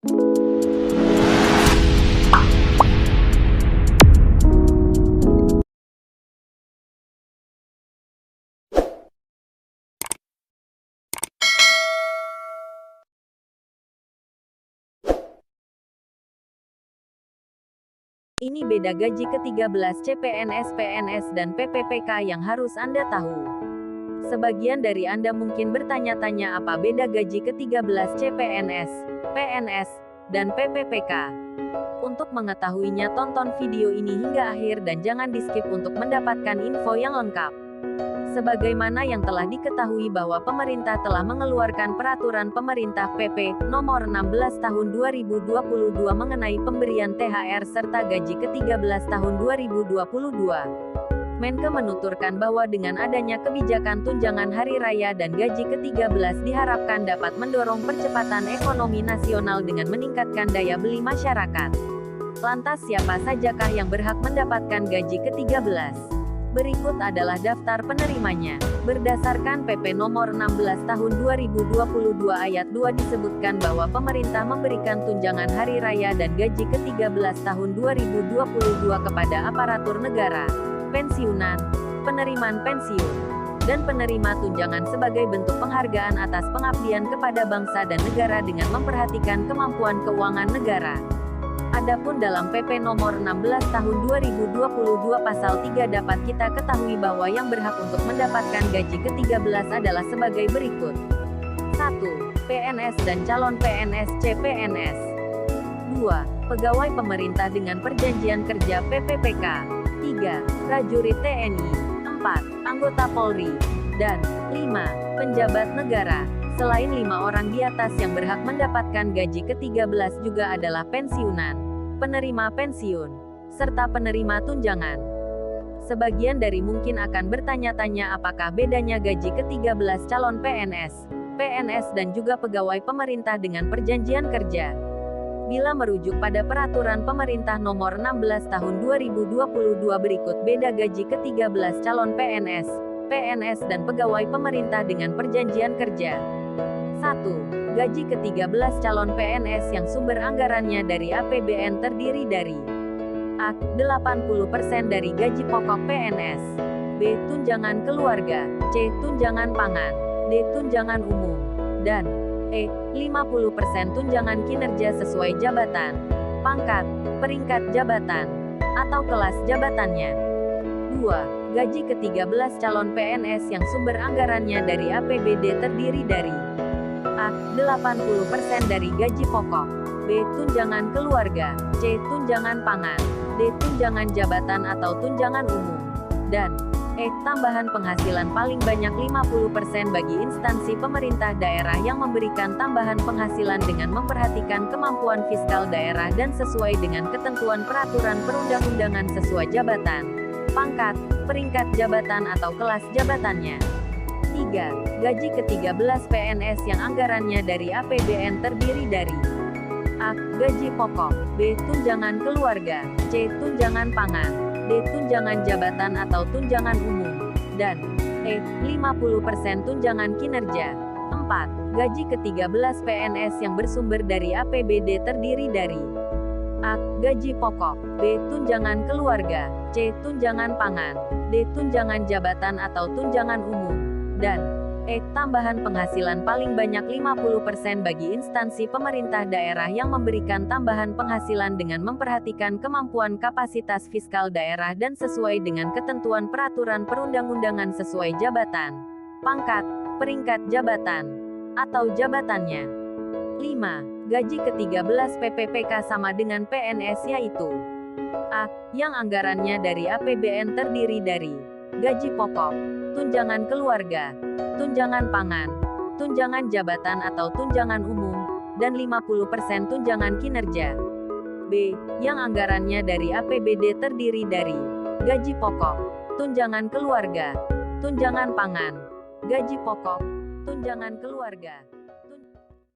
Ini beda gaji ke-13 CPNS, PNS, dan PPPK yang harus Anda tahu. Sebagian dari Anda mungkin bertanya-tanya apa beda gaji ke-13 CPNS, PNS, dan PPPK. Untuk mengetahuinya tonton video ini hingga akhir dan jangan di-skip untuk mendapatkan info yang lengkap. Sebagaimana yang telah diketahui bahwa pemerintah telah mengeluarkan peraturan pemerintah PP nomor 16 tahun 2022 mengenai pemberian THR serta gaji ke-13 tahun 2022. Menke menuturkan bahwa dengan adanya kebijakan tunjangan hari raya dan gaji ke-13 diharapkan dapat mendorong percepatan ekonomi nasional dengan meningkatkan daya beli masyarakat. Lantas siapa sajakah yang berhak mendapatkan gaji ke-13? Berikut adalah daftar penerimanya. Berdasarkan PP nomor 16 tahun 2022 ayat 2 disebutkan bahwa pemerintah memberikan tunjangan hari raya dan gaji ke-13 tahun 2022 kepada aparatur negara, pensiunan, penerimaan pensiun, dan penerima tunjangan sebagai bentuk penghargaan atas pengabdian kepada bangsa dan negara dengan memperhatikan kemampuan keuangan negara. Adapun dalam PP nomor 16 tahun 2022 pasal 3 dapat kita ketahui bahwa yang berhak untuk mendapatkan gaji ke-13 adalah sebagai berikut. 1. PNS dan calon PNS CPNS. 2. Pegawai pemerintah dengan perjanjian kerja PPPK. 3. Prajurit TNI. 4. Anggota Polri. Dan 5. Penjabat negara. Selain 5 orang di atas yang berhak mendapatkan gaji ke-13 juga adalah pensiunan, penerima pensiun, serta penerima tunjangan. Sebagian dari mungkin akan bertanya-tanya apakah bedanya gaji ke-13 calon PNS, PNS dan juga pegawai pemerintah dengan perjanjian kerja. Bila merujuk pada peraturan pemerintah nomor 16 tahun 2022 berikut beda gaji ke-13 calon PNS, PNS dan pegawai pemerintah dengan perjanjian kerja. 1. Gaji ke-13 calon PNS yang sumber anggarannya dari APBN terdiri dari A. 80% dari gaji pokok PNS, B. Tunjangan keluarga, C. Tunjangan pangan, D. Tunjangan umum, dan E. 50% tunjangan kinerja sesuai jabatan, pangkat, peringkat jabatan, atau kelas jabatannya. 2. Gaji ke-13 calon PNS yang sumber anggarannya dari APBD terdiri dari A. 80% dari gaji pokok, B. Tunjangan keluarga, C. Tunjangan pangan, D. Tunjangan jabatan atau tunjangan umum, dan E. Tambahan penghasilan paling banyak 50% bagi instansi pemerintah daerah yang memberikan tambahan penghasilan dengan memperhatikan kemampuan fiskal daerah dan sesuai dengan ketentuan peraturan perundang-undangan sesuai jabatan, pangkat, peringkat jabatan atau kelas jabatannya. 3. Gaji ke-13 PNS yang anggarannya dari APBN terdiri dari A. Gaji pokok, B. Tunjangan keluarga, C. Tunjangan pangan, D. Tunjangan jabatan atau tunjangan umum, dan E. 50% tunjangan kinerja. 4. Gaji ke-13 PNS yang bersumber dari APBD terdiri dari A. Gaji pokok, B. Tunjangan keluarga, C. Tunjangan pangan, D. Tunjangan jabatan atau tunjangan umum, dan E. Tambahan penghasilan paling banyak 50% bagi instansi pemerintah daerah yang memberikan tambahan penghasilan dengan memperhatikan kemampuan kapasitas fiskal daerah dan sesuai dengan ketentuan peraturan perundang-undangan sesuai jabatan, pangkat, peringkat jabatan, atau jabatannya. 5. Gaji ke-13 PPPK sama dengan PNS yaitu A. Yang anggarannya dari APBN terdiri dari gaji pokok, tunjangan keluarga, tunjangan pangan, tunjangan jabatan atau tunjangan umum, dan 50% tunjangan kinerja. B. Yang anggarannya dari APBD terdiri dari gaji pokok, tunjangan keluarga, tunjangan pangan, gaji pokok, tunjangan keluarga.